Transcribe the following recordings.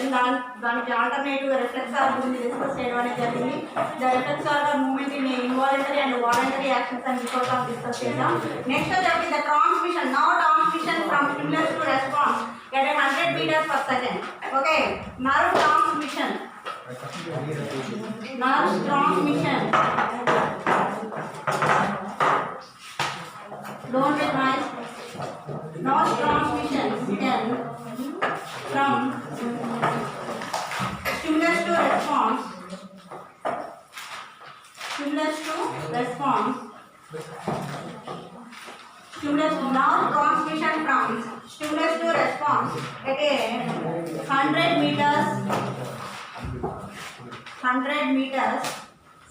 జరిగింది. దానికి ఆల్టర్నేటివ్ రిఫ్లెక్సార్ గురించి డిస్కస్ చేయడం అనేది జరిగింది. The reflex or moment in involuntary and voluntary actions అని బిఫోర్ డిస్కస్ చేసాం. నెక్స్ట్ వచ్చేసి the transmission, now transmission from stimulus to response at 100 meters per second. Okay, nerve transmission. Don't make noise. Nerve transmission can from stimulus to response. Stimulus to response. Stimulus, nerve transmission from stimulus to response at a 100 meters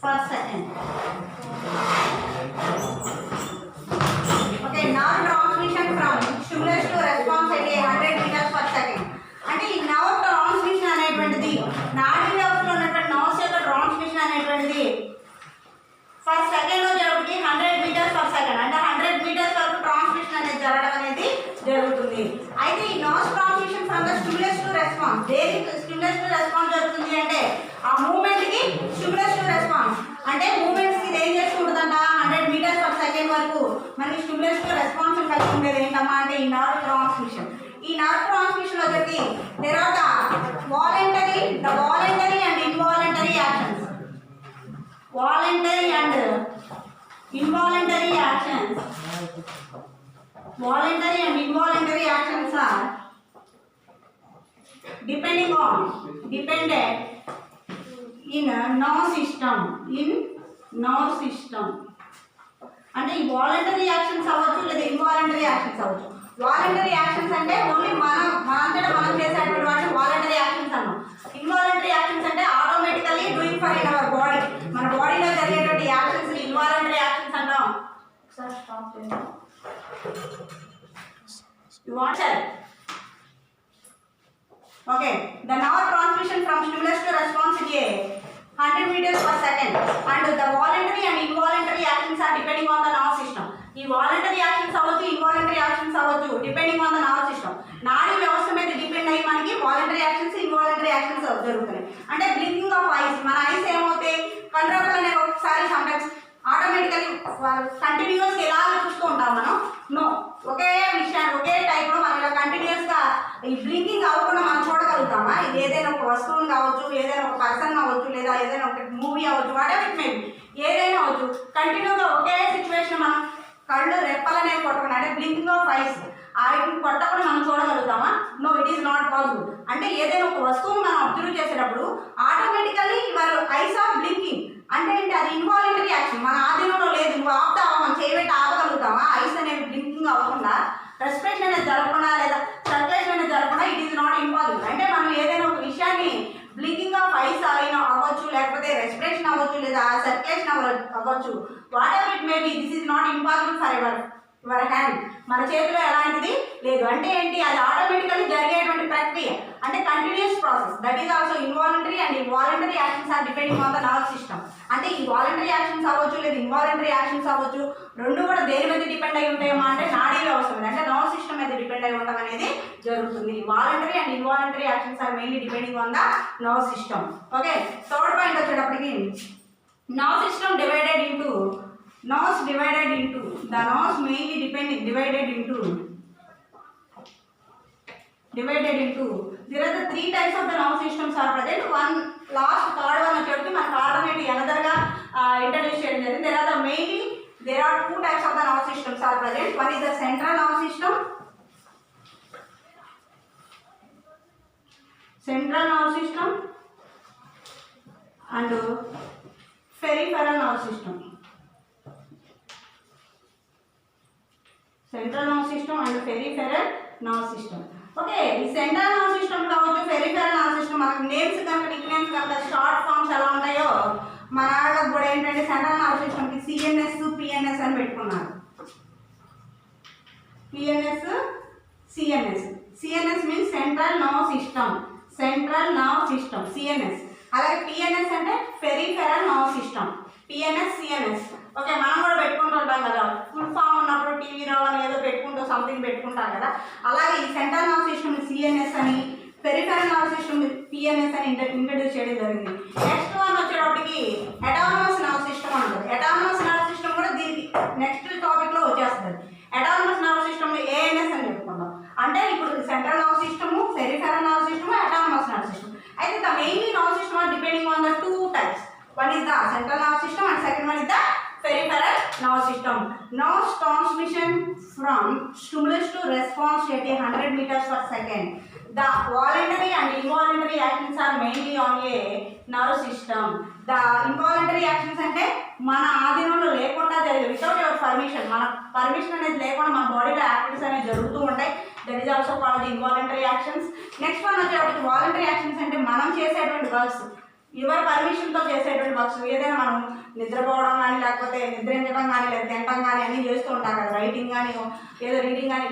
per second. Okay, nerve transmission from stimulus to response at a 100 meters per second. అంటే ఈ nerve transmission అనేటువంటిది నాడీ వ్యవస్థలో ఉన్నటువంటి nerves యొక్క transmission అనేటువంటిది for second లో జరుగుతుంది 100 meters per second. అంటే 100 meters వరకు ట్రాన్స్మిషన్ అనేది జరగడం అనేది జరుగుతుంది. అయితే ఈ nerve transmission from the stimulus to response, దేనికి స్టిమ్యులస్ టు రెస్పాన్స్ జరుగుతుంది అంటే ఆ మూమెంట్ కి స్టిమ్యులస్ టు రెస్పాన్స్ అంటే మూమెంట్స్ కి ఏం చేసుకుంటుందంట 100 meters per second వరకు మనకి స్టిమ్యులస్ టు రెస్పాన్స్ కలిగి ఉండేది ఏంటమ్మా అంటే ఈ నర్వ్ ట్రాన్స్మిషన్. ఈ నర్వ్ ట్రాన్స్మిషన్ వచ్చేసి తర్వాత voluntary and involuntary actions. Voluntary and involuntary actions. Voluntary and involuntary actions are dependent in nerve system. అంటే ఈ వాలంటరీ యాక్షన్స్ అవ్వచ్చు లేదా ఇన్వాలంటరీ యాక్షన్స్ అవ్వచ్చు. వాలంటరీ యాక్షన్స్ అంటే ఓన్లీ మనంతటా మనం చేసేటువంటి వాటిని వాలంటరీ యాక్షన్స్ అన్నాం. ఇన్వాలంటరీ యాక్షన్స్ అంటే automatically doing for in our body, మన బాడీలో జరిగేటువంటి యాక్షన్స్ ఇన్వాలంటరీ యాక్షన్స్ అంటాం. ఒకసారి స్టాప్ చేద్దాం. You want okay, the nerve transmission from stimulus to response is a 100 meters per second and the voluntary and involuntary actions are depending on the nerve system. ఈ voluntary actions అవ్వచ్చు, involuntary actions అవ్వచ్చు, depending on the nerve system. నాడీ వ్యవస్థ మీద depend అయ్యి మనకి voluntary actions, involuntary actions జరుగుతున్నాయి. అంటే బ్లింకింగ్ ఆఫ్ ఐస్, మన ఐస్ ఏమవుతాయి కంట్రోల్ అనే ఒకసారి సమ్టైమ్స్ ఆటోమేటికలీ కంటిన్యూస్ ఎలా చూస్తూ ఉంటాం మనం. నో, ఒకే విషయాన్ని ఒకే టైంలో మనం ఇలా కంటిన్యూస్గా ఈ బ్లింకింగ్ అవ్వకుండా మనం చూడగలుగుతామా? ఇది ఏదైనా ఒక వస్తువుని కావచ్చు, ఏదైనా ఒక పర్సన్ కావచ్చు, లేదా ఏదైనా ఒక మూవీ అవ్వచ్చు, వాట్ ఎవర్ మేబీ ఏదైనా అవ్వచ్చు, కంటిన్యూగా ఒకే సిచ్యువేషన్ మనం కళ్ళు రెప్పలనేవి కొట్టకుండా అంటే బ్లింకింగ్ ఆఫ్ ఐస్ వాటిని కొట్టకుండా మనం చూడగలుగుతామా? No, it is not possible. అంటే ఏదైనా ఒక వస్తువుని మనం అబ్జర్వ్ చేసేటప్పుడు automatically your eyes are blinking అంటే ఏంటి? అది ఇన్వాలంటరీ యాక్షన్, మన ఆధీనంలో లేదు. నువ్వు ఆపుతావా, మనం చేయబెట్టి ఆపగలుగుతామా? ఐస్ అనేవి బ్లింకింగ్ అవ్వకుండా, రెస్పిరేషన్ అనేది జరగకుండా లేదా సర్క్యులేషన్ అనేది జరగకుండా ఇట్ ఈస్ నాట్ ఇంపాసిబుల్. అంటే మనం ఏదైనా ఒక విషయాన్ని బ్లింకింగ్ ఆఫ్ ఐస్ అవ్వచ్చు, లేకపోతే రెస్పిరేషన్ అవ్వచ్చు, లేదా సర్క్యులేషన్ అవ్వచ్చు, what ever it may be, this is not impossible for your hand. మన చేతిలో ఎలాంటిది లేదు. అంటే ఏంటి? అది ఆటోమేటికల్లీ జరిగేటువంటి ప్రక్రియ, అంటే continuous process. That is also involuntary and involuntary actions are depending on the nerve system. అంటే ఈ వాలంటరీ యాక్షన్స్ అవ్వచ్చు లేదా ఇన్వాలంటరీ యాక్షన్స్ అవ్వచ్చు, రెండు కూడా దేని మీద డిపెండ్ అయి ఉంటాయేమో అంటే నాడీ వ్యవస్థ మీద, అంటే నర్వ్ సిస్టమ్ మీద డిపెండ్ అయి ఉండడం అనేది జరుగుతుంది. Voluntary and involuntary actions are mainly depending on the nerve system. Okay, third point వచ్చేటప్పటికి nerve system divided into nerves divided into the nerves mainly divided into there are the three types of the nerve systems are present. One last third one వచ్చేటప్పటికి మనకు alternative another గా introduce చేయడం జరిగింది. there are two types of the nerve systems are present. One is the central nerve system and peripheral nerve system. Central nerve system and peripheral nerve system. Okay, ఈ central nerve system కావచ్చు, peripheral nerve system, మనకు names కనుక Nick names కనుక short forms ఎలా ఉన్నాయో మన వాళ్ళకి కూడా ఏంటంటే సెంట్రల్ నర్వ్ సిస్టమ్కి సిఎన్ఎస్, పిఎన్ఎస్ అని పెట్టుకున్నారు. CNS means central nerve system, CNS. అలాగే పిఎన్ఎస్ అంటే peripheral nerve system, PNS, CNS. Okay, మనం కూడా పెట్టుకుంటూ ఉంటాం కదా, ఫుల్ ఫామ్ ఉన్నప్పుడు టీవీలో అని ఏదో పెట్టుకుంటూ సంథింగ్ పెట్టుకుంటాం కదా. అలాగే ఈ సెంట్రల్ నర్వ్ సిస్టమ్ సిఎన్ఎస్ అని, పెరిఫెరల్ నర్వస్ సిస్టమ్ పిఎన్ఎస్ అని ఇంట్రడ్యూస్ చేయడం జరిగింది. నెక్స్ట్ వన్ వచ్చేటప్పటికి అటానమస్ నర్వస్ సిస్టమ్ అంటారు. అటానమస్ నర్వస్ సిస్టమ్ కూడా దీనికి నెక్స్ట్ టాపిక్లో వచ్చేస్తుంది. అటానమస్ నర్వస్ సిస్టమ్ ఏఎన్ఎస్ అని చెప్పుకుంటాం. అంటే ఇప్పుడు central nervous system, peripheral nervous system, autonomous nervous system. అయితే the mainly nervous system are depending on the two types. One is the central nervous system and second one is the peripheral nervous system. Nerve transmission from stimulus to response at 100 meters per second. The voluntary and involuntary actions are mainly on a nervous system. The involuntary actions అంటే మన ఆధీనంలో లేకుండా జరిగే without your permission, మన permission అనేది లేకుండా మన బాడీలో యాక్టివిటీస్ అనేవి జరుగుతూ ఉంటాయి. That is also called involuntary actions. Next one వచ్చేటప్పటికి వాలంటరీ యాక్షన్స్ అంటే మనం చేసేటువంటి వర్క్స్, ఎవరి పర్మిషన్తో చేసేటువంటి వర్క్స్. ఏదైనా మనం నిద్రపోవడం కానీ, లేకపోతే నిద్రించడం కానీ, లేదా తినడం కానీ అన్నీ చేస్తూ ఉంటారు కదా. రైటింగ్ కానీ, ఏదో రీడింగ్ కానీ,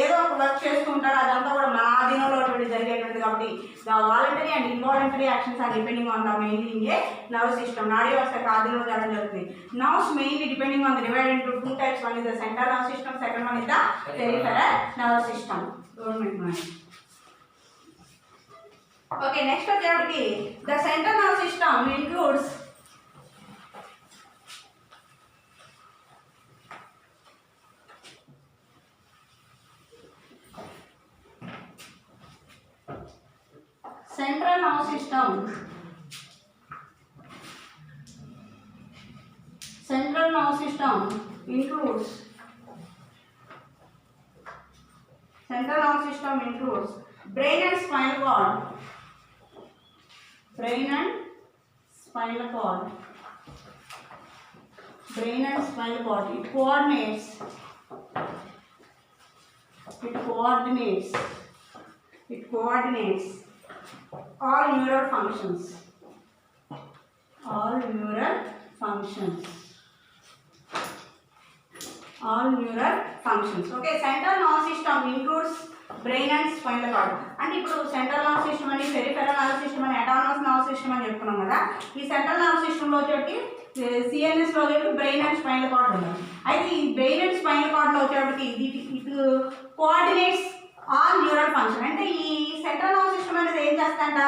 ఏదో ఒక వర్క్ చేస్తూ ఉంటారు. అదంతా కూడా మన ఆధీనంలో జరిగేటువంటిది. కాబట్టి the voluntary and involuntary actions are depending on the mainly a nervous system. నాడీ వ్యవస్థ ఆధీనంలో జరగడం జరుగుతుంది. Nerves mainly depending on the divide into two types. One is the central nervous system, second one is the peripheral nervous system. Okay, next వచ్చేటప్పటికి the central nervous system includes central nervous system. Central nervous system includes brain and spinal cord. Brain and spinal cord. Brain and spinal cord. It coordinates all neural functions. All neural functions. Okay, central nervous system includes brain and spinal cord. అంటే ఇప్పుడు central nervous system అని, peripheral nervous system అని, autonomous nervous system అని చెప్పుకున్నాం కదా. ఈ central nervous సిస్టంలో వచ్చేటి సిఎన్ఎస్లో వచ్చేటి బ్రెయిన్ అండ్ స్పైనల్ కార్డ్ ఉన్నాయి. అయితే ఈ బ్రెయిన్ అండ్ స్పైనల్ కార్డ్లో వచ్చేటప్పటికి ఇటు కోఆర్డినేట్స్ ఆల్ న్యూరల్ ఫంక్షన్. అంటే ఈ సెంట్రల్ నర్వస్ సిస్టమ్ అనేది ఏం చేస్తుందంట,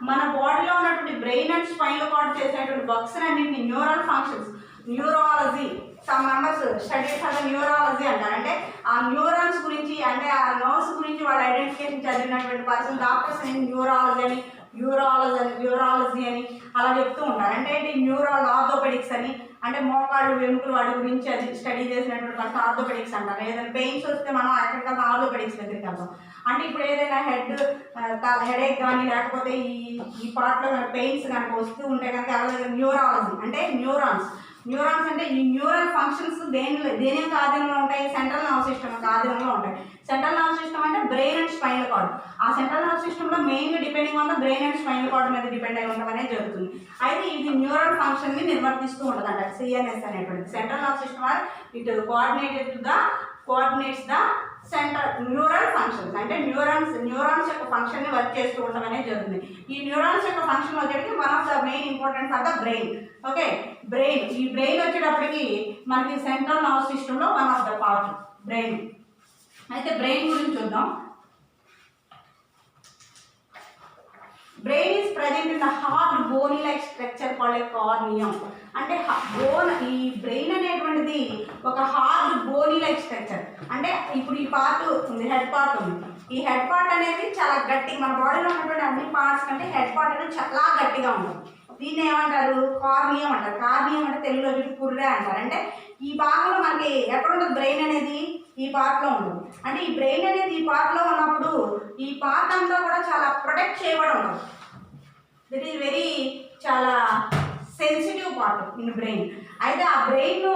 మన బాడీలో ఉన్నటువంటి బ్రెయిన్ అండ్ స్పైనల్ కార్డ్ చేసేటువంటి వర్క్స్ అన్నింటినీ neural functions, neurology, some members studies అదే న్యూరాలజీ అంటారు. అంటే ఆ న్యూరాన్స్ గురించి, అంటే ఆ నర్వ్స్ గురించి వాళ్ళ ఐడెంటిఫికేషన్ చదివినటువంటి పర్సన్ డాక్టర్స్ న్యూరాలజీ అని అలా చెప్తూ ఉంటారు. అంటే న్యూరల్ ఆర్థోపెడిక్స్ అని, అంటే మోకాళ్ళు వెముకలు వాటి గురించి అది స్టడీ చేసినటువంటి పర్సన్ ఆర్థోపెడిక్స్ అంటారు. ఏదైనా పెయిన్స్ వస్తే మనం ఎక్కడికన్నా ఆర్థోపెడిక్స్ దగ్గరికి వెళ్తాం. అంటే ఇప్పుడు ఏదైనా హెడేక్ కానీ, లేకపోతే ఈ పార్ట్లో పెయిన్స్ కనుక వస్తూ ఉంటే కనుక న్యూరాలజీ అంటే న్యూరాన్స్ అంటే ఈ న్యూరల్ ఫంక్షన్స్ దేని యొక్క ఆధీనంలో ఉంటాయి, సెంట్రల్ నర్వస్ సిస్టమ్ యొక్క ఆధీనంలో ఉంటాయి. సెంట్రల్ నర్వస్ సిస్టమ్ అంటే బ్రెయిన్ అండ్ స్పైనల్ కార్డ్. ఆ సెంట్రల్ నర్వస్ సిస్టంలో మెయిన్గా depending on the brain and spinal card మీద డిపెండ్ అయి ఉండడం అనేది జరుగుతుంది. అయితే ఇది న్యూరల్ ఫంక్షన్ని నిర్వర్తిస్తూ ఉంటుంది అంట సిఎన్ఎస్ అనేటువంటిది. Central nervous system are it coordinates the central neural functions. అంటే న్యూరాన్స్ యొక్క ఫంక్షన్ని వర్క్ చేస్తూ ఉండడం అనేది జరుగుతుంది. ఈ న్యూరాన్స్ యొక్క ఫంక్షన్ వచ్చేటికి one of the main important for the brain. Okay, ఈ బ్రెయిన్ వచ్చేటప్పటికి మనకి సెంట్రల్ నర్వస్ సిస్టంలో one of the part brain. అయితే బ్రెయిన్ గురించి చూద్దాం. Brain is present in the hard bony like structure called a cranium. అంటే ఈ బ్రెయిన్ అనేటువంటిది ఒక హార్డ్ బోనీ లైక్ స్ట్రక్చర్. అంటే ఇప్పుడు ఈ పార్ట్ ఉంది, హెడ్ పార్ట్ ఉంది. ఈ హెడ్ పార్ట్ అనేది చాలా గట్టి, మన బాడీలో ఉన్నటువంటి అన్ని పార్ట్స్ కంటే హెడ్ పార్ట్ అనేది చాలా గట్టిగా ఉంటుంది. దీన్ని ఏమంటారు, కార్నియం అంటారు. కార్నియం అంటే తెలుగులో పుర్రె అంటారు. అంటే ఈ భాగంలో మనకి ఎక్కడ ఉంటుంది, బ్రెయిన్ అనేది ఈ పార్ట్లో ఉంటుంది. అంటే ఈ బ్రెయిన్ అనేది ఈ పార్ట్లో ఉన్నప్పుడు ఈ పార్ట్ అంతా కూడా చాలా ప్రొటెక్ట్ చేయబడి ఉంటుంది. దిట్ ఈజ్ వెరీ చాలా సెన్సిటివ్ పార్ట్ ఇన్ బ్రెయిన్. అయితే ఆ బ్రెయిన్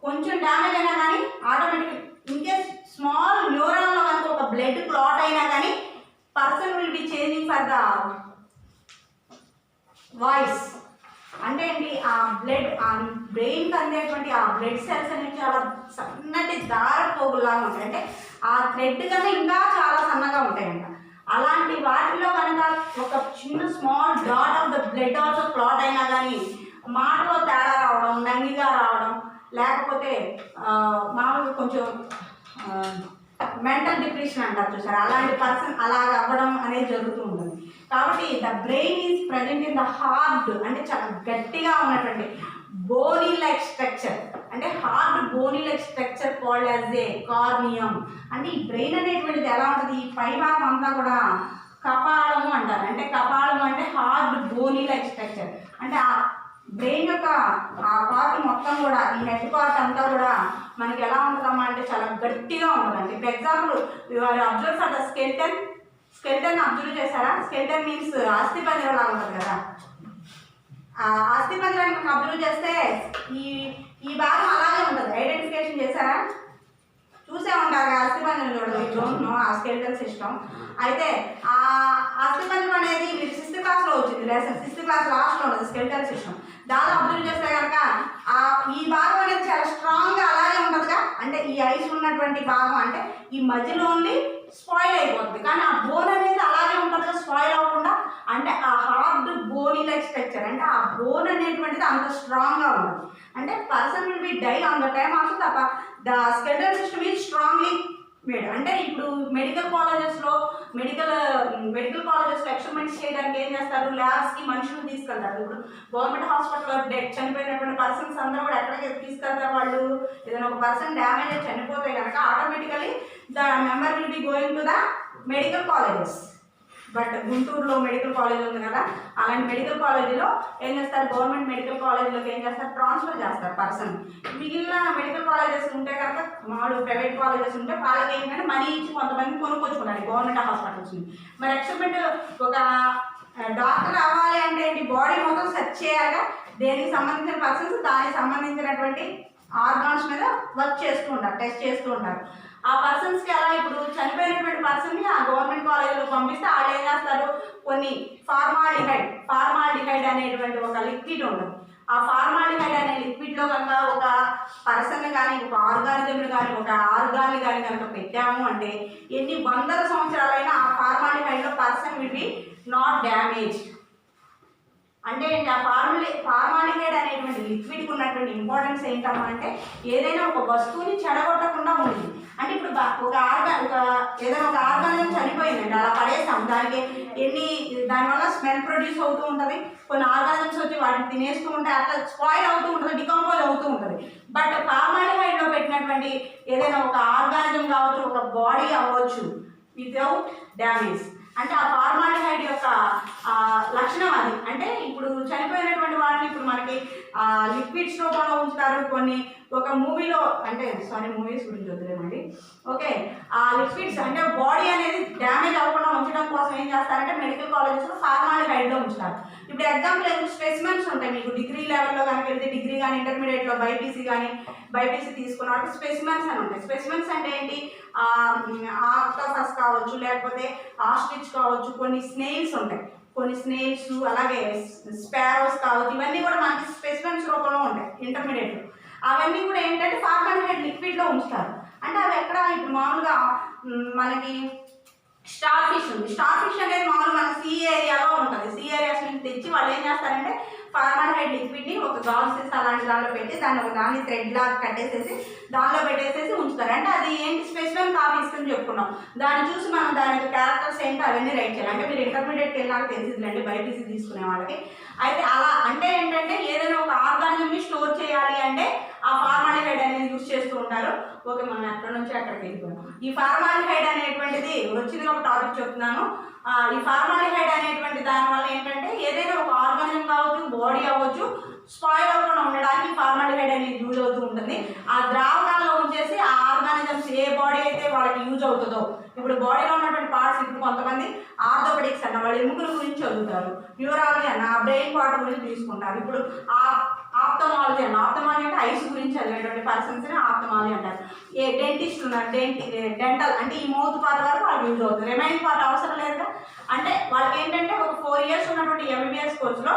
కొంచెం డ్యామేజ్ అయినా కానీ ఆటోమేటిక్గా ఇన్కేస్ స్మాల్ న్యూరాన్లో కనుక ఒక బ్లడ్ క్లాట్ అయినా కానీ person will B changing for the voice. అంటే ఏంటి, ఆ బ్లడ్ ఆ బ్రెయిన్కి అందేటువంటి ఆ బ్లడ్ సెల్స్ అనేవి చాలా సన్నటి దారపోగులాగా ఉంటాయి. అంటే ఆ థ్రెడ్ కన్నా ఇంకా చాలా సన్నగా ఉంటాయంట. అలాంటి వాటిలో కనుక ఒక చిన్న small dot of the blood also clot అయినా కానీ మాటలో తేడా రావడం, నంగిగా రావడం, లేకపోతే మామూలుగా కొంచెం మెంటల్ డిప్రెషన్ అంటారు చూసారు, అలాంటి పర్సన్ అలాగ అవ్వడం అనేది జరుగుతూ ఉంటుంది. కాబట్టి the brain is present in the heart, అంటే చాలా గట్టిగా ఉన్నటువంటి బోనీ లైక్ స్ట్రక్చర్, అంటే hard bony like structure called as a cranium. అంటే ఈ బ్రెయిన్ అనేటువంటిది ఎలా ఉంటుంది, ఈ పై భాగం అంతా కూడా కపాలము అంటారు. అంటే కపాలము అంటే హార్డ్ బోనీ లైక్ స్ట్రక్చర్. అంటే ఆ బ్రెయిన్ యొక్క ఆ పార్ట్ మొత్తం కూడా, ఈ హెడ్ పార్ట్ అంతా కూడా మనకి ఎలా ఉంటుందమ్మా అంటే చాలా గట్టిగా ఉంటుందండి. ఇప్పుడు example your observe for the skeleton. Skeleton observe చేశారా? స్కెల్టన్ మీన్స్ అస్థిపంజరం లాగా ఉంటుంది కదా. అస్థిపంజరాన్ని మనం అబ్జర్వ్ చేస్తే ఈ భాగం అలాగే ఉంటుంది. ఐడెంటిఫికేషన్ చేశారా? చూసే ఉంటారు అస్థిపంజరం చూడదు, ఈ డోంట్ నో ఆ స్కెల్టన్ సిస్టమ్. అయితే ఆ అస్థిపంజరం అనేది మీరు 6th క్లాస్లో వచ్చింది లెసన్, 6th క్లాస్ లాస్ట్లో ఉంటుంది స్కెల్టన్ సిస్టమ్. దానిలో అబ్జర్వ్ చేస్తే కనుక ఈ భాగం అనేది చాలా స్ట్రాంగ్గా అలాగే ఉంటుందిగా. అంటే ఈ ఐస్ ఉన్నటువంటి భాగం అంటే ఈ మధ్యలో ఓన్లీ స్పాయిల్ అయిపోతుంది, కానీ ఆ బోన్ అనేది అలాగే ఉంటుందిగా స్పాయిల్ అవ్వకుండా. అంటే ఆ హార్డ్ బోనీ లైక్ స్ట్రక్చర్, అంటే ఆ బోన్ అనేటువంటిది అంత స్ట్రాంగ్గా ఉంటుంది. అంటే person will be die on the time also the skeleton system is strongly made. అంటే ఇప్పుడు మెడికల్ కాలేజెస్లో ఎక్స్పెరిమెంట్స్ చేయడానికి ఏం చేస్తారు, ల్యాబ్స్కి మనుషులు తీసుకెళ్తారు. ఇప్పుడు గవర్నమెంట్ హాస్పిటల్లో చనిపోయినటువంటి పర్సన్స్ అందరూ కూడా ఎక్కడికి తీసుకెళ్తారు, వాళ్ళు ఏదైనా ఒక పర్సన్ డ్యామేజ్ అయి చనిపోతే కనుక automatically the member will be going to the medical colleges. But గుంటూరులో మెడికల్ కాలేజ్ ఉంది కదా, అలాంటి మెడికల్ కాలేజీలో ఏం చేస్తారు, గవర్నమెంట్ మెడికల్ కాలేజీలోకి ఏం చేస్తారు, ట్రాన్స్ఫర్ చేస్తారు పర్సన్. మిగిలిన మెడికల్ కాలేజెస్ ఉంటే కనుక, మామూలు ప్రైవేట్ కాలేజెస్ ఉంటే వాళ్ళకి ఏంటంటే మనీ ఇచ్చి కొంతమంది కొనుక్కొచ్చుకుంటారు గవర్నమెంట్ హాస్పిటల్స్. మరి ఎక్స్పెరిమెంట్ ఒక డాక్టర్ అవ్వాలి అంటే ఏంటి, బాడీ మొత్తం సెర్చ్ చేయాలిగా, దేనికి సంబంధించిన పర్సన్స్ దానికి సంబంధించినటువంటి ఆర్గాన్స్ మీద వర్క్ చేస్తూ ఉంటారు, టెస్ట్ చేస్తూ ఉంటారు. ఆ పర్సన్స్కి అలా ఇప్పుడు చనిపోయినటువంటి పర్సన్ని ఆ గవర్నమెంట్ కాలేజీలో పంపిస్తే వాళ్ళు ఏం చేస్తారు, కొన్ని ఫార్మాల్డిహైడ్ అనేటువంటి ఒక లిక్విడ్ ఉంటుంది. ఆ ఫార్మాల్డిహైడ్ అనే లిక్విడ్లో కనుక ఒక పర్సన్ కానీ, ఒక ఆర్గానిజంని కానీ, ఒక ఆర్గాన్ని కానీ కనుక పెట్టాము అంటే ఎన్ని వందల సంవత్సరాలైనా ఆ ఫార్మాల్డిహైడ్లో person will be not damage. అంటే ఆ ఫార్మాలిహైడ్ అనేటువంటి లిక్విడ్కి ఉన్నటువంటి ఇంపార్టెన్స్ ఏంటమ్మా అంటే ఏదైనా ఒక వస్తువుని చెడగొట్టకుండా ఉంటుంది. అంటే ఇప్పుడు ఏదైనా ఒక ఆర్గానిజం చనిపోయిందండి, అలా పడేస్తాం, దానివల్ల స్మెల్ ప్రొడ్యూస్ అవుతూ ఉంటుంది. కొన్ని ఆర్గానిజమ్స్ వచ్చి వాటిని తినేస్తూ ఉంటాయి, అట్లా స్పాయిల్ అవుతూ ఉంటుంది, డికంపోజ్ అవుతూ ఉంటుంది. బట్ ఫార్మాలిహైడ్లో పెట్టినటువంటి ఏదైనా ఒక ఆర్గానిజం కావచ్చు, ఒక బాడీ అవ్వచ్చు వితౌట్ డ్యామేజ్. అంటే ఆ ఫార్మాలిహైడ్ యొక్క లక్షణం అది. అంటే ఇప్పుడు చనిపోయినటువంటి వాటిని ఇప్పుడు మనకి లిక్విడ్స్ రూపంలో ఉంచుతారు. కొన్ని ఒక మూవీలో, అంటే మూవీస్ గురించి వద్దులేమండి, ఓకే, ఆ లిక్విడ్స్ అంటే బాడీ అనేది డ్యామేజ్ అవ్వకుండా ఉంచడం కోసం ఏం చేస్తారంటే మెడికల్ కాలేజెస్లో ఫార్మాలిహైడ్లో ఉంచుతారు. ఇప్పుడు ఎగ్జాంపుల్ స్పెసిమెన్స్ ఉంటాయి మీకు డిగ్రీ లెవెల్లో కనుక వెళ్తే, డిగ్రీ కానీ ఇంటర్మీడియట్లో బైపీసీ తీసుకున్న వాటి స్పెసిమెన్స్ అని ఉంటాయి. స్పెసిమెన్స్ అంటే ఏంటి, ఆక్టోపస్ కావచ్చు, లేకపోతే ఆస్ట్రిచ్ కావచ్చు, కొన్ని స్నేల్స్ ఉంటాయి, కొన్ని స్నేల్స్, అలాగే స్పారోస్ కావచ్చు, ఇవన్నీ కూడా మనకి స్పెసిమెన్స్ రూపంలో ఉంటాయి ఇంటర్మీడియట్లో. అవన్నీ కూడా ఏంటంటే ఫార్మాలిహైడ్ లిక్విడ్లో ఉంచుతారు. అంటే అవి ఎక్కడ, ఇప్పుడు మామూలుగా మనకి స్టార్ ఫిష్ ఉంది. స్టార్ ఫిష్ అనేది మామూలు మన సీ ఏరియాలో ఉంటుంది. సీ ఏరియాస్ నుంచి తెచ్చి వాళ్ళు ఏం చేస్తారంటే ఫార్మాలిహైడ్ లిక్విడ్ని ఒక గాల్సెస్ అలాంటి దానిలో పెట్టి దాన్ని థ్రెడ్ లాగా కట్టేసేసి దానిలో పెట్టేసేసి ఉంచుతారు. అంటే అది ఏంటి, స్పెసిఫిక్ కాపీస్ అని చెప్పుకున్నాం. దాన్ని చూసి మనం దాని యొక్క క్యారెక్టర్స్ ఏంటో అవన్నీ రైట్ చేయాలి. అంటే మీరు ఇంటర్మీడియట్కి వెళ్ళాక తెలిసిందండి బైపీసీ తీసుకునే వాళ్ళకి. అయితే అలా అంటే ఏంటంటే ఏదైనా ఒక ఆర్గానిజంని స్టోర్ చేయాలి అంటే ఆ ఫార్మాలిహైడ్ అనేది యూజ్ చేస్తూ ఉంటారు. ఓకే, మనం ఎక్కడి నుంచి అక్కడికి వెళ్ళిపోయాం. ఈ ఫార్మాలిహైడ్ అనేటువంటిది వచ్చింది ఒక టాపిక్ చెప్తున్నాను. ఈ ఫార్మాలిహైడ్ అనేటువంటి దానివల్ల ఏంటంటే ఏదైనా ఒక ఆర్గానిజం కావచ్చు, బాడీ అవ్వచ్చు, స్పాయిల్ అవ్వకుండా ఉండడానికి ఫార్మాలిహైడ్ అనేది యూజ్ అవుతూ ఉంటుంది. ఆ ద్రావకాల్లో ఉంచేసి ఆ ఆర్గానిజమ్స్ ఏ బాడీ అయితే వాళ్ళకి యూజ్ అవుతుందో, ఇప్పుడు బాడీలో ఉన్నటువంటి పార్ట్స్, ఇప్పుడు కొంతమంది ఆర్థోపెడిక్స్ అన్న వాళ్ళు ఎముకల గురించి చదువుతారు, న్యూరాలజీ అన్న బ్రెయిన్ పార్ట్ గురించి తీసుకుంటారు. ఇప్పుడు ఆప్థమాలజీ అంటే ఐస్ గురించి చదివేటువంటి పర్సన్స్ని ఆప్థమాలజీ అంటారు. డెంటిస్ట్ ఉన్నారు, డెంటల్ అంటే ఈ మౌత్ పార్ట్ వరకు వాళ్ళు యూజ్ అవుతుంది, రిమైనింగ్ పార్ట్ అవసరం లేదు. అంటే వాళ్ళకి ఏంటంటే ఒక 4 years ఉన్నటువంటి ఎంబీబీఎస్ కోర్సులో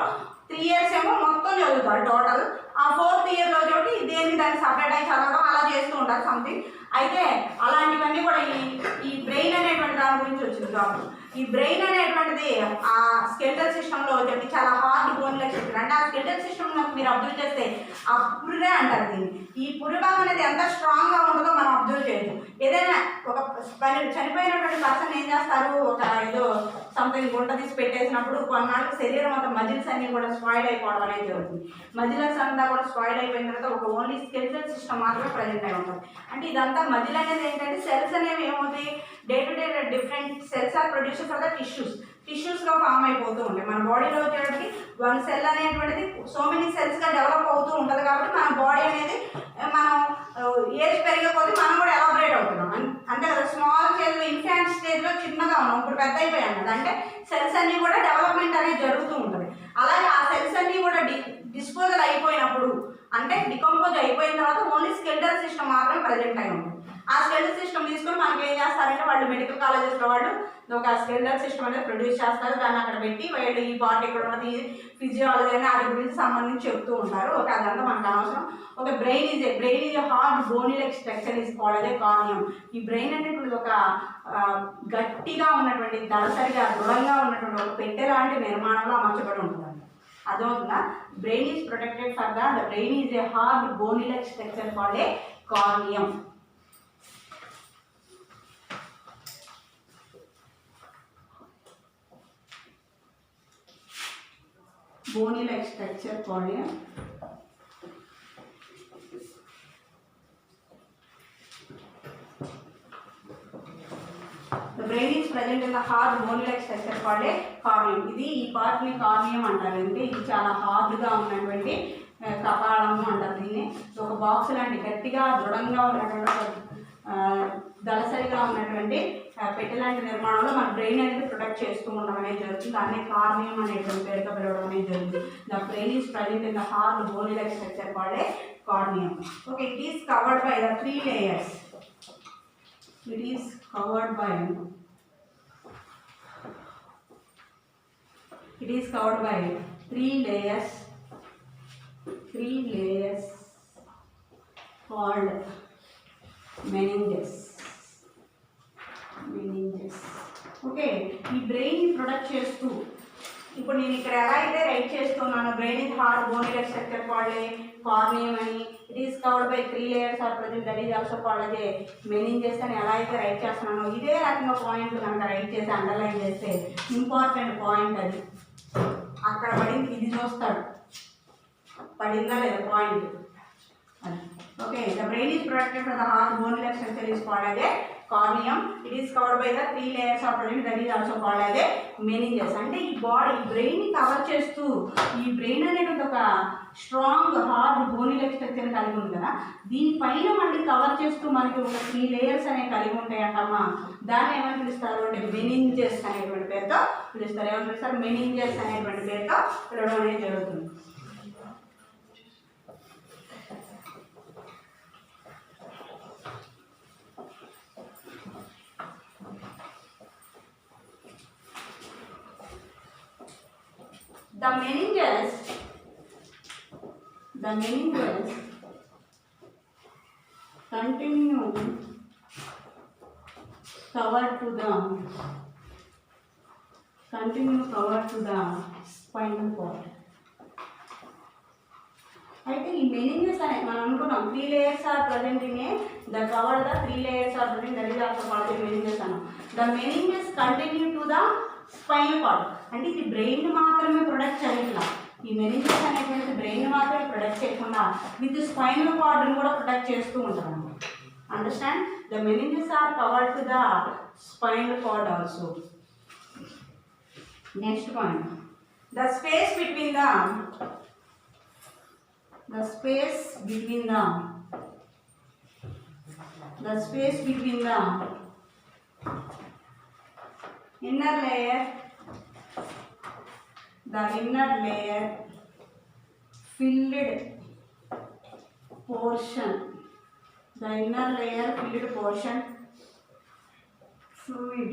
3 years ఏమో మొత్తం చదువుతారు టోటల్. ఆ 4th yearలో చోటి దేనికి దాన్ని సపరేట్ అయి చదవడం అలా చేస్తూ ఉంటారు సంథింగ్. అయితే అలాంటివన్నీ కూడా ఈ బ్రెయిన్ అనేటువంటి దాని గురించి వచ్చింది జాబ్. ఈ బ్రెయిన్ అనేటువంటిది ఆ స్కెల్టల్ సిస్టంలో వచ్చి చాలా హార్డ్ బోన్ లెక్క చెప్తారు. అంటే ఆ స్కెల్టల్ సిస్టమ్ మీరు అబ్జర్వ్ చేస్తే ఆ పుర్రే అంటారు దీన్ని. ఈ పుర్రె భాగం అనేది ఎంత స్ట్రాంగ్గా ఉంటుందో మనం అబ్జర్వ్ చేయొచ్చు. ఏదైనా ఒక చనిపోయినటువంటి పర్సన్ ఏం చేస్తారు, ఒక ఏదో సంథింగ్ గుంట తీసి పెట్టేసినప్పుడు కొన్నాళ్ళకి శరీరం అంతా మజిల్స్ అన్నీ కూడా స్పాయిల్ అయిపోవడం అనేది జరుగుతుంది. మజిల్స్ అంతా కూడా స్పాయిల్ అయిపోయిన తర్వాత ఒక ఓన్లీ స్కెలిటల్ సిస్టమ్ మాత్రమే ప్రజెంట్ అయి ఉంటుంది. అంటే ఇదంతా మజిల్ అనేది ఏంటంటే సెల్స్ అనేవి ఏమవుతాయి, day to day different cells are produce for the టిష్యూస్గా ఫామ్ అయిపోతూ ఉంటాయి. మన బాడీలో వచ్చేటికి వన్ సెల్ అనేటువంటిది సో మెనీ సెల్స్గా డెవలప్ అవుతూ ఉంటుంది. కాబట్టి మన బాడీ అనేది మనం ఏజ్ పెరిగే కొద్దీ మనం కూడా ఎలాబరేట్ అవుతున్నాం. అంతే కదా, స్మాల్ స్టేజ్లో ఇన్ఫాంట్ స్టేజ్లో చిన్నగా ఉన్నాం, ఇప్పుడు పెద్ద అయిపోయాం కదా, అంటే సెల్స్ అన్నీ కూడా డెవలప్మెంట్ అనేది జరుగుతూ ఉంటుంది. అలాగే ఆ సెల్స్ అన్నీ కూడా డిస్పోజల్ అయిపోయినప్పుడు, అంటే డికంపోజ్ అయిపోయిన తర్వాత ఓన్లీ స్కెలిటల్ సిస్టమ్ మాత్రమే ప్రజెంట్ అయి ఉంటుంది. ఆ స్కెలిటల్ సిస్టమ్ తీసుకొని మనకి ఏం చేస్తారంటే వాళ్ళు మెడికల్ కాలేజెస్లో వాళ్ళు ఒక స్కెలిటల్ సిస్టమ్ అనేది ప్రొడ్యూస్ చేస్తారు. దాన్ని అక్కడ పెట్టి వాళ్ళు ఈ బాడీ ఇక్కడ ఉన్నది ఫిజియాలజీ అని వాటి గురించి సంబంధించి చెప్తూ ఉంటారు. ఓకే, అదంతా మనకు అవసరం. ఒక brain is a hard bony like structure is called a cranium. ఈ బ్రెయిన్ అనేటువంటి ఒక గట్టిగా ఉన్నటువంటి దళసరిగా దృఢంగా ఉన్నటువంటి ఒక పెట్టె లాంటి నిర్మాణంలో అమర్చబడి ఉంటుంది. అదవుతుందా? Brain is protected for the brain is a hard bony like structure called a cranium. Bony like structure called a the brain is present in the hard bony like structure called a corneum. ఇది ఈ part ని corneum అంటారు. అంటే ఇది చాలా hard గా ఉన్నటువంటి కపాలము అంటారు. దీన్ని ఒక బాక్స్ లాంటి గట్టిగా దృఢంగా ఉన్నటువంటి దళసరిగా ఉన్నటువంటి పెట్టెలాంటి నిర్మాణంలో మన బ్రెయిన్ అనేది ప్రొటెక్ట్ చేస్తూ ఉండడం అనేది జరుగుతుంది. దాన్ని కార్నియం అనేటువంటి పేరుతో పిలవడం అనేది జరుగుతుంది. The brain is present in the hard bony like structure called a cranium. Okay, it is covered by the 3 layers. It is covered by 3 layers. 3 layers called meninges. Okay, ఈ బ్రెయిన్ ప్రొడక్ట్ చేస్తూ ఇప్పుడు నేను ఇక్కడ ఎలా అయితే write చేస్తున్నాను, brain is hard bony like structure called a cranium అని, it is covered by 3 layers are present that is also called a meninges అని ఎలా అయితే రైట్ చేస్తున్నానో, ఇదే రకంగా పాయింట్లు కనుక రైట్ చేసి అండర్లైన్ చేస్తే ఇంపార్టెంట్ పాయింట్ అది అక్కడ పడింది, ఇది చూస్తాడు పడిందా లేదా పాయింట్ అది. Okay, the brain is protected for the hard bony like structure is called a cranium. It is covered by the 3 layers of present that is also called as a meninges. అంటే ఈ body brain cover చేస్తూ, ఈ brain అనేది ఒక strong hard bony like structure కలిగి ఉంది కదా, దీనిపైన మళ్ళీ కవర్ చేస్తూ మనకి ఒక 3 layers అనేవి కలిగి ఉంటాయంటమ్మా. దాన్ని ఏమని పిలుస్తారు అంటే మెనింజెస్ అనేటువంటి పేరుతో పిలుస్తారు. ఏమని పిలుస్తారు? మెనింజెస్ అనేటువంటి పేరుతో పిలవడం అనేది జరుగుతుంది. The meninges continue covered to the spinal cord. అయితే ఈ మెనింజెస్ అనే మనం అనుకున్నాం 3 layers are present in a the cover the 3 layers are present that is also called the meninges అన్నాం. The meninges continue to the spinal cord. అంటే ఇది brain మాత్రమే product చేయట్లా, ఈ మెనింజెస్ అనేటువంటి బ్రెయిన్ మాత్రమే ప్రొడక్ట్ చేయకుండా విత్ స్పైనల్ కార్డ్ని కూడా ప్రొటెక్ట్ చేస్తూ ఉంటారు. Understand? The meninges are covered to the spinal cord also. Next point, the space between the inner layer filled portion, fluid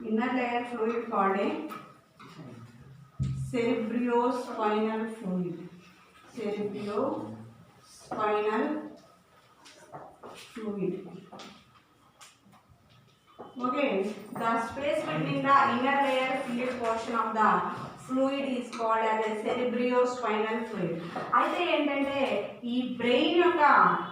inner layer fluid called a cerebrospinal fluid. Okay, the space between the inner layer fluid portion of the fluid is called as a cerebrospinal fluid. అయితే ఏంటంటే ఈ brain యొక్క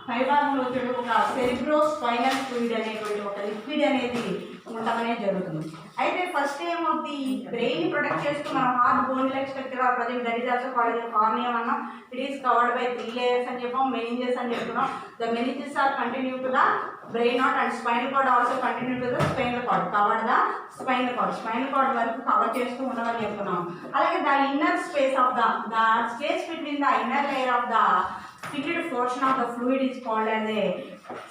పైభాగంలో వచ్చే ఒక cerebrospinal fluid అనేటువంటి ఒక liquid అనేది ఉండటం జరుగుతుంది. అయితే ఫస్ట్ ఏమవుతుంది, ఈ బ్రెయిన్ ప్రొటెక్ట్ చేస్తూ మన heart bone like structure of present that is also called cranium అన్నాం. It is covered by 3 layers అని చెప్పాం. మెనింజెస్ అని చెప్తున్నాం. The meninges are continue to the brain not and spinal cord also continue to the spinal cord. Covered the spinal cord వరకు cover చేస్తూ ఉండమని చెప్తున్నాం. అలాగే the inner space of the space between the inner layer of the fitted portion of the fluid is called as a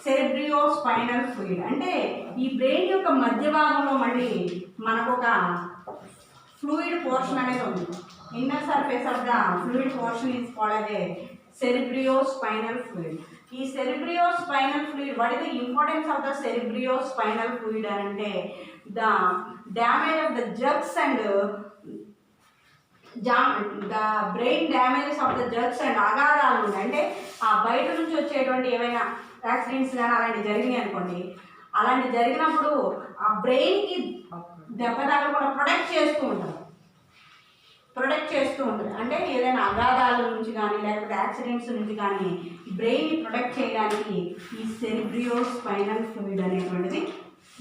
cerebrospinal fluid. అంటే ఈ brain యొక్క మధ్య భాగంలో మళ్ళీ మనకు ఒక ఫ్లూయిడ్ పోర్షన్ అనేది ఉంది. Inner surface of the fluid portion is called as a cerebrospinal fluid. ఈ cerebrospinal fluid, what is the importance of the cerebrospinal fluid అంటే the damage of the jugs and the brain damages of the jugs and అగాధాలు ఉన్నాయి. అంటే ఆ బయట నుంచి వచ్చేటువంటి ఏవైనా యాక్సిడెంట్స్ కానీ అలాంటివి జరిగినాయి అనుకోండి, అలాంటి జరిగినప్పుడు ఆ బ్రెయిన్కి దెబ్బ తగలకుండా ప్రొటెక్ట్ చేస్తూ ఉంటుంది. అంటే ఏదైనా అగాధాల నుంచి కానీ లేకపోతే యాక్సిడెంట్స్ నుంచి కానీ బ్రెయిన్ని ప్రొటెక్ట్ చేయడానికి ఈ సెరిబ్రియోస్పైనల్ ఫ్లూయిడ్ అనేటువంటిది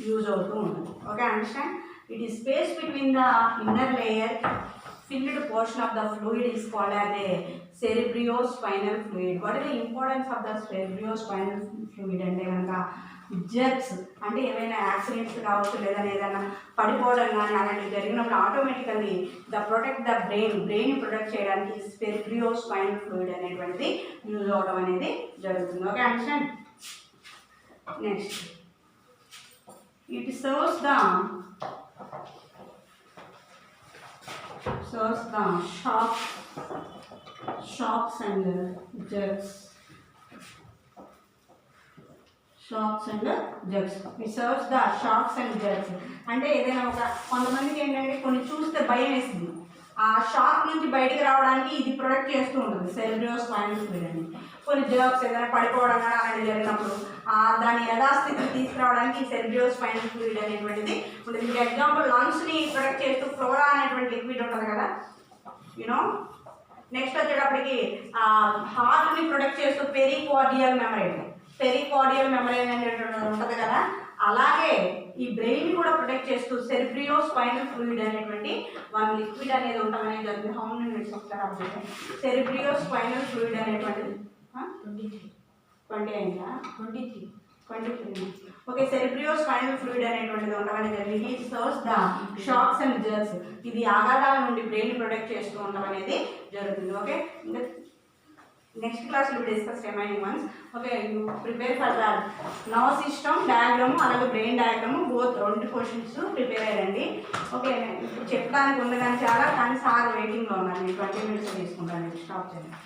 యూజ్ అవుతూ ఉంటుంది. Okay, understand? It is space between the inner layer filled portion of the fluid is called as a cerebrospinal fluid. What is the importance of the cerebrospinal fluid అంటే కనుక jets అంటే ఏమైనా accidents కావచ్చు లేదా ఏదైనా పడిపోవడం కానీ అలాంటివి జరిగినప్పుడు automatically protect the brain protect చేయడానికి cerebrospinal fluid అనేటువంటిది యూజ్ అవడం అనేది జరుగుతుంది. Okay, understand? Next, it serves the shocks and jerks. It serves the shocks and jerks. అంటే ఏదైనా ఒక కొంతమందికి ఏంటంటే కొన్ని చూస్తే భయం వేసింది, ఆ షాక్ నుంచి బయటికి రావడానికి ఇది ప్రొటెక్ట్ చేస్తూ ఉంటుంది సెరిబ్రోస్పైనల్ ఫ్లూయిడ్ అని. కొన్ని జర్క్స్ ఏదైనా పడిపోవడం కానీ అలాంటివి జరిగినప్పుడు దాని యథాస్థితికి తీసుకురావడానికి ఈ సెరిబ్రోస్పైనల్ ఫ్లూయిడ్ అనేటువంటిది ఉంటుంది. మీకు ఎగ్జాంపుల్ లంగ్స్ని ప్రొటెక్ట్ చేస్తూ ఫ్లోరా అనేటువంటి లిక్విడ్ ఉంటుంది కదా, యూనో. నెక్స్ట్ వచ్చేటప్పటికి హార్ట్ని ప్రొటెక్ట్ చేస్తూ పెరికార్డియల్ మెమరైన్ అనేటువంటి ఉంటుంది కదా, అలాగే ఈ బ్రెయిన్ కూడా ప్రొటెక్ట్ చేస్తూ సెరిబ్రియోస్పైనల్ ఫ్లూయిడ్ అనేటువంటి వన్ లిక్విడ్ అనేది ఉండటం జరుగుతుంది. హౌ మెనీ మినిట్స్ ఒకసారి అప్డేట్. సెరిబ్రియోస్పైనల్ ఫ్లూయిడ్ అనేటువంటిది 20 అయిందా? 23. ఓకే, సెరిబ్రియోస్పైనల్ ఫ్లూయిడ్ అనేటువంటిది ఉండడం జరిగింది. It serves the shocks and jerks. ఇది ఆఘాతాల నుండి బ్రెయిన్ ప్రొటెక్ట్ చేస్తూ ఉండడం అనేది జరుగుతుంది. ఓకే, ఇంకా next class will discuss remaining ones. Okay, you prepare for the nerve system diagram అలాగే brain diagram both 2 questions prepare అయ్యండి. ఓకే, ఇప్పుడు చెప్పడానికి ఉంది కానీ చాలా, కానీ సార్ వెయిటింగ్లో ఉన్నారు. నేను 20 minutes తీసుకుంటాను. స్టాప్ చేయండి.